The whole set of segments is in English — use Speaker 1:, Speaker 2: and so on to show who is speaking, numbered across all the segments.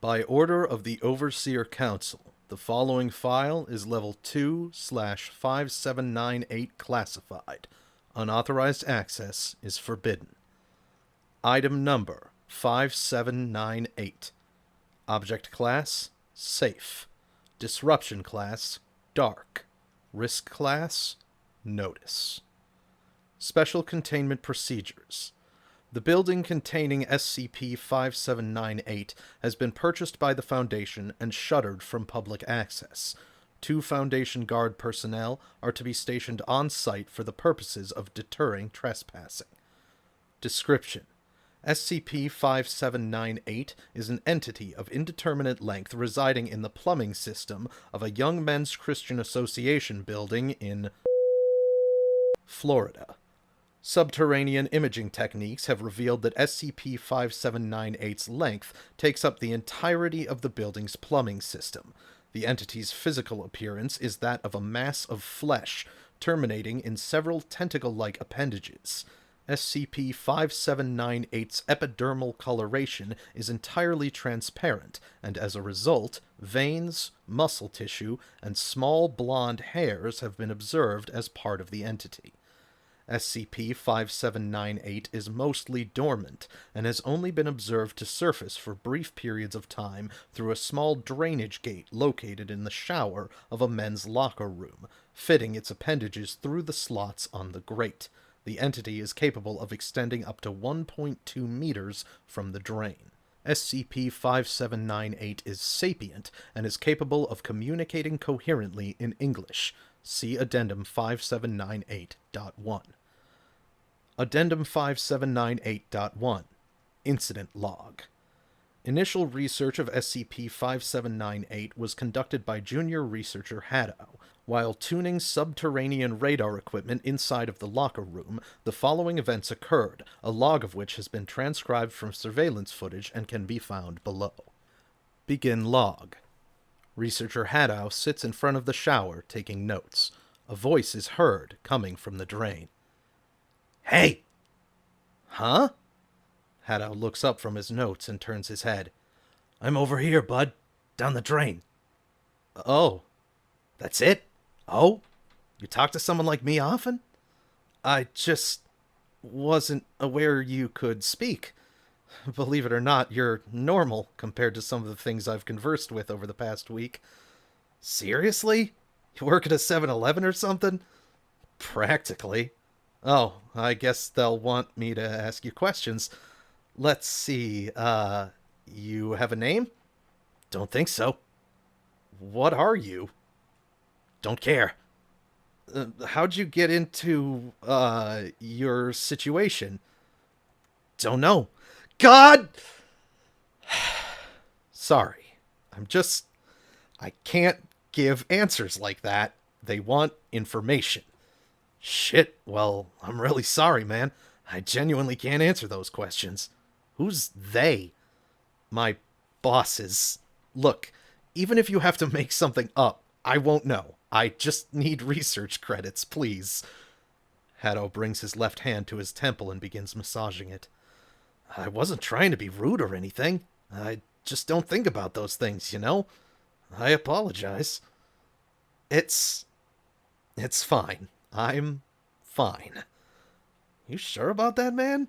Speaker 1: By order of the Overseer Council, the following file is Level 2/5798 classified. Unauthorized access is forbidden. Item number 5798. Object class, Safe. Disruption class, Dark. Risk class, Notice. Special Containment Procedures. The building containing SCP-5798 has been purchased by the Foundation and shuttered from public access. 2 Foundation Guard personnel are to be stationed on site for the purposes of deterring trespassing. Description: SCP-5798 is an entity of indeterminate length residing in the plumbing system of a Young Men's Christian Association building in Florida. Subterranean imaging techniques have revealed that SCP-5798's length takes up the entirety of the building's plumbing system. The entity's physical appearance is that of a mass of flesh, terminating in several tentacle-like appendages. SCP-5798's epidermal coloration is entirely transparent, and as a result, veins, muscle tissue, and small blonde hairs have been observed as part of the entity. SCP-5798 is mostly dormant, and has only been observed to surface for brief periods of time through a small drainage gate located in the shower of a men's locker room, fitting its appendages through the slots on the grate. The entity is capable of extending up to 1.2 meters from the drain. SCP-5798 is sapient and is capable of communicating coherently in English. See Addendum 5798.1. Addendum 5798.1 Incident Log. Initial research of SCP-5798 was conducted by junior researcher Haddow. While tuning subterranean radar equipment inside of the locker room, the following events occurred, a log of which has been transcribed from surveillance footage and can be found below. Begin log. Researcher Haddow sits in front of the shower, taking notes. A voice is heard, coming from the drain. "Hey!" "Huh?" Haddow looks up from his notes and turns his head. "I'm over here, bud. Down the drain." "Oh. That's it? Oh? You talk to someone like me often?" "I just wasn't aware you could speak. Believe it or not, you're normal compared to some of the things I've conversed with over the past week." "Seriously? You work at a 7-Eleven or something?" "Practically." "Oh, I guess they'll want me to ask you questions. Let's see, you have a name?" "Don't think so." "What are you?" "Don't care." How'd you get into, your situation?" "Don't know." God! Sorry. I can't give answers like that. They want information. Shit, well, I'm really sorry, man. I genuinely can't answer those questions. Who's they? My bosses. Look, even if you have to make something up, I won't know. I just need research credits, please. Haddow brings his left hand to his temple and begins massaging it. I wasn't trying to be rude or anything. I just don't think about those things, you know? I apologize. It's fine. I'm fine. You sure about that, man?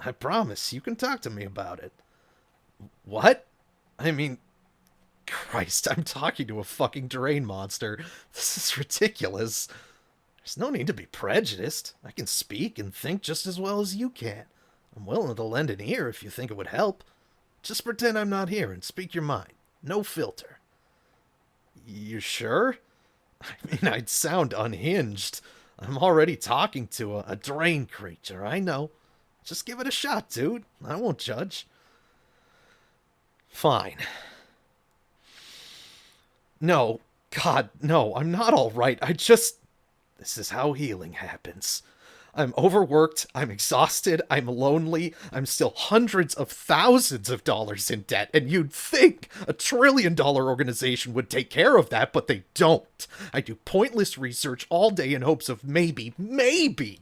Speaker 1: I promise, you can talk to me about it. What? I mean, Christ, I'm talking to a fucking drain monster. This is ridiculous. There's no need to be prejudiced. I can speak and think just as well as you can. I'm willing to lend an ear if you think it would help. Just pretend I'm not here and speak your mind. No filter. You sure? I mean, I'd sound unhinged. I'm already talking to a drain creature, I know. Just give it a shot, dude. I won't judge. Fine. No, God, no, I'm not all right. This is how healing happens. I'm overworked, I'm exhausted, I'm lonely, I'm still hundreds of thousands of dollars in debt, and you'd think a trillion-dollar organization would take care of that, but they don't. I do pointless research all day in hopes of maybe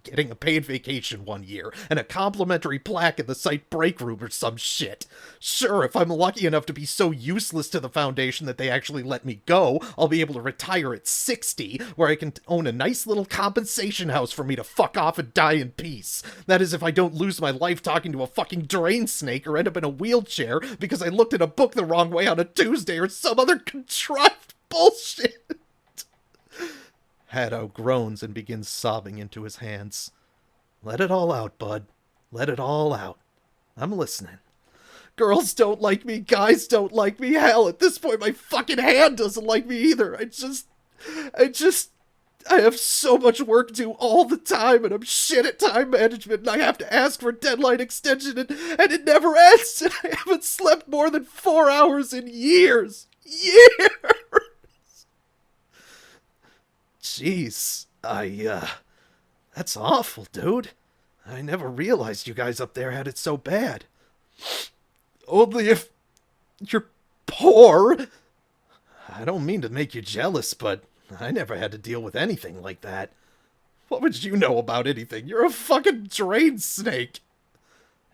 Speaker 1: getting a paid vacation one year, and a complimentary plaque in the site break room or some shit. Sure, if I'm lucky enough to be so useless to the Foundation that they actually let me go, I'll be able to retire at 60, where I can own a nice little compensation house for me to fuck off and die in peace. That is if I don't lose my life talking to a fucking drain snake or end up in a wheelchair because I looked at a book the wrong way on a Tuesday or some other contrived bullshit. Haddow groans and begins sobbing into his hands. Let it all out, bud. Let it all out. I'm listening. Girls don't like me, guys don't like me, hell, at this point my fucking hand doesn't like me either. I have so much work to do all the time, and I'm shit at time management, and I have to ask for deadline extension, and it never ends, and I haven't slept more than 4 hours in years. Years! Jeez, that's awful, dude. I never realized you guys up there had it so bad. Only if you're poor. I don't mean to make you jealous, but I never had to deal with anything like that. What would you know about anything? You're a fucking drain snake.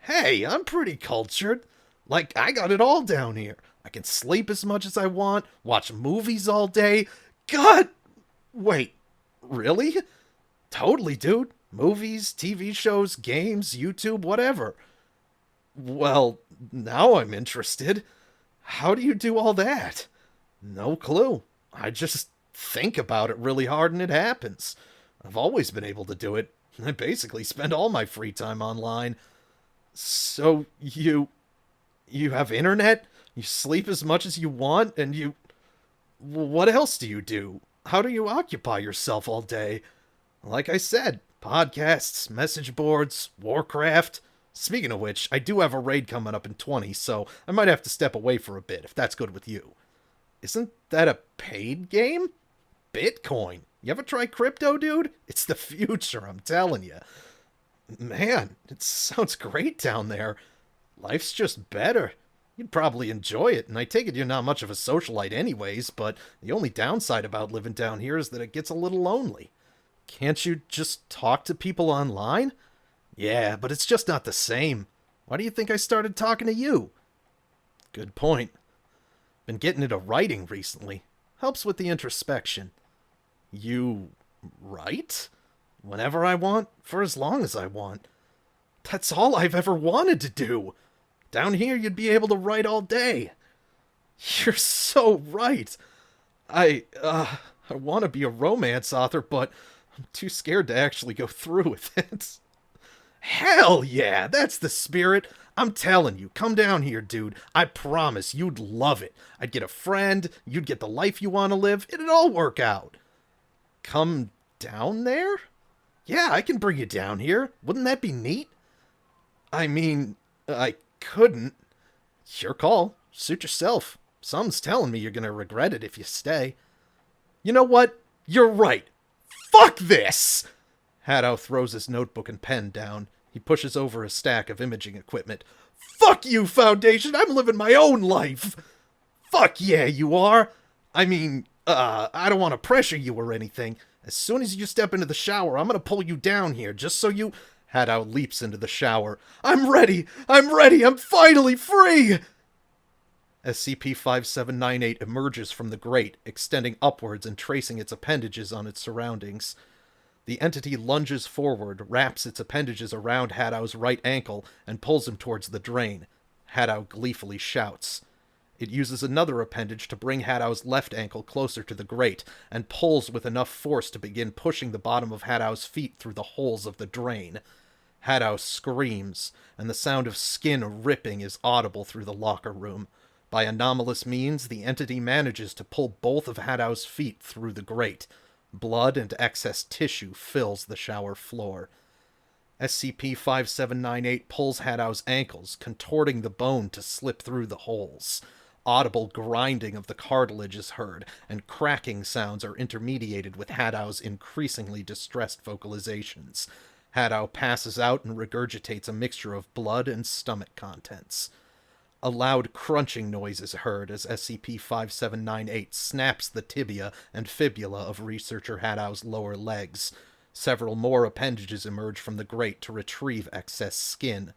Speaker 1: Hey, I'm pretty cultured. Like, I got it all down here. I can sleep as much as I want, watch movies all day. God! Wait, really? Totally, dude. Movies, TV shows, games, YouTube, whatever. Well, now I'm interested. How do you do all that? No clue. I just think about it really hard and it happens. I've always been able to do it. I basically spend all my free time online. So you have internet? You sleep as much as you want, and you... What else do you do? How do you occupy yourself all day? Like I said, podcasts, message boards, Warcraft. Speaking of which, I do have a raid coming up in 20, so I might have to step away for a bit, if that's good with you. Isn't that a paid game? Bitcoin. You ever try crypto, dude? It's the future, I'm telling you. Man, it sounds great down there. Life's just better. You'd probably enjoy it, and I take it you're not much of a socialite anyways, but the only downside about living down here is that it gets a little lonely. Can't you just talk to people online? Yeah, but it's just not the same. Why do you think I started talking to you? Good point. Been getting into writing recently. Helps with the introspection. You write? Whenever I want, for as long as I want. That's all I've ever wanted to do. Down here, you'd be able to write all day. You're so right. I want to be a romance author, but I'm too scared to actually go through with it. Hell yeah, that's the spirit. I'm telling you, come down here, dude. I promise you'd love it. I'd get a friend, you'd get the life you want to live, it'd all work out. Come down there? Yeah, I can bring you down here. Wouldn't that be neat? I mean, I couldn't. Your call. Suit yourself. Something's telling me you're gonna regret it if you stay. You know what? You're right. Fuck this! Haddow throws his notebook and pen down. He pushes over a stack of imaging equipment. Fuck you, Foundation! I'm living my own life! Fuck yeah, you are! I mean, I don't want to pressure you or anything. As soon as you step into the shower, I'm gonna pull you down here, just so you... Haddow leaps into the shower. I'm ready! I'm finally free! SCP-5798 emerges from the grate, extending upwards and tracing its appendages on its surroundings. The entity lunges forward, wraps its appendages around Haddow's right ankle, and pulls him towards the drain. Haddow gleefully shouts. It uses another appendage to bring Haddow's left ankle closer to the grate, and pulls with enough force to begin pushing the bottom of Haddow's feet through the holes of the drain. Haddow screams, and the sound of skin ripping is audible through the locker room. By anomalous means, the entity manages to pull both of Haddow's feet through the grate. Blood and excess tissue fills the shower floor. SCP-5798 pulls Haddow's ankles, contorting the bone to slip through the holes. Audible grinding of the cartilage is heard, and cracking sounds are intermediated with Haddow's increasingly distressed vocalizations. Haddow passes out and regurgitates a mixture of blood and stomach contents. A loud crunching noise is heard as SCP-5798 snaps the tibia and fibula of researcher Haddow's lower legs. Several more appendages emerge from the grate to retrieve excess skin.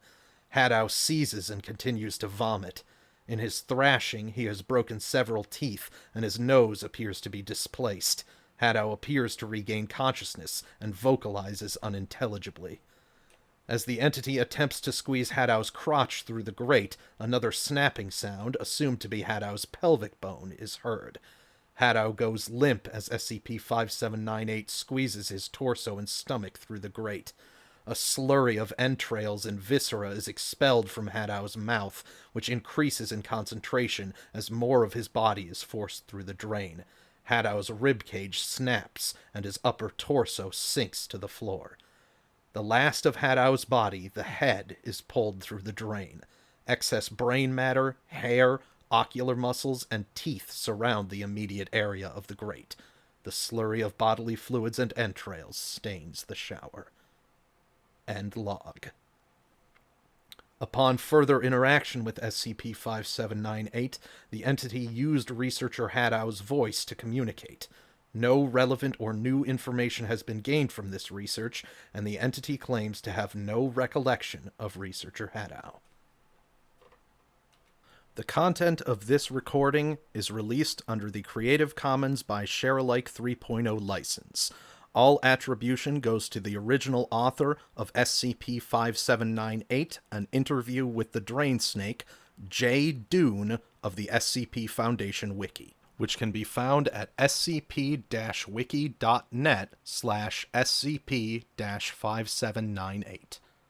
Speaker 1: Haddow seizes and continues to vomit. In his thrashing, he has broken several teeth, and his nose appears to be displaced. Haddow appears to regain consciousness and vocalizes unintelligibly. As the entity attempts to squeeze Haddow's crotch through the grate, another snapping sound, assumed to be Haddow's pelvic bone, is heard. Haddow goes limp as SCP-5798 squeezes his torso and stomach through the grate. A slurry of entrails and viscera is expelled from Haddow's mouth, which increases in concentration as more of his body is forced through the drain. Haddow's ribcage snaps, and his upper torso sinks to the floor. The last of Haddow's body, the head, is pulled through the drain. Excess brain matter, hair, ocular muscles, and teeth surround the immediate area of the grate. The slurry of bodily fluids and entrails stains the shower. End log. Upon further interaction with SCP-5798, the entity used researcher Haddow's voice to communicate. No relevant or new information has been gained from this research, and the entity claims to have no recollection of researcher Haddow. The content of this recording is released under the Creative Commons by Sharealike 3.0 license. All attribution goes to the original author of SCP-5798, an interview with the Drain Snake, J Dune of the SCP Foundation Wiki, which can be found at scp-wiki.net/scp-5798.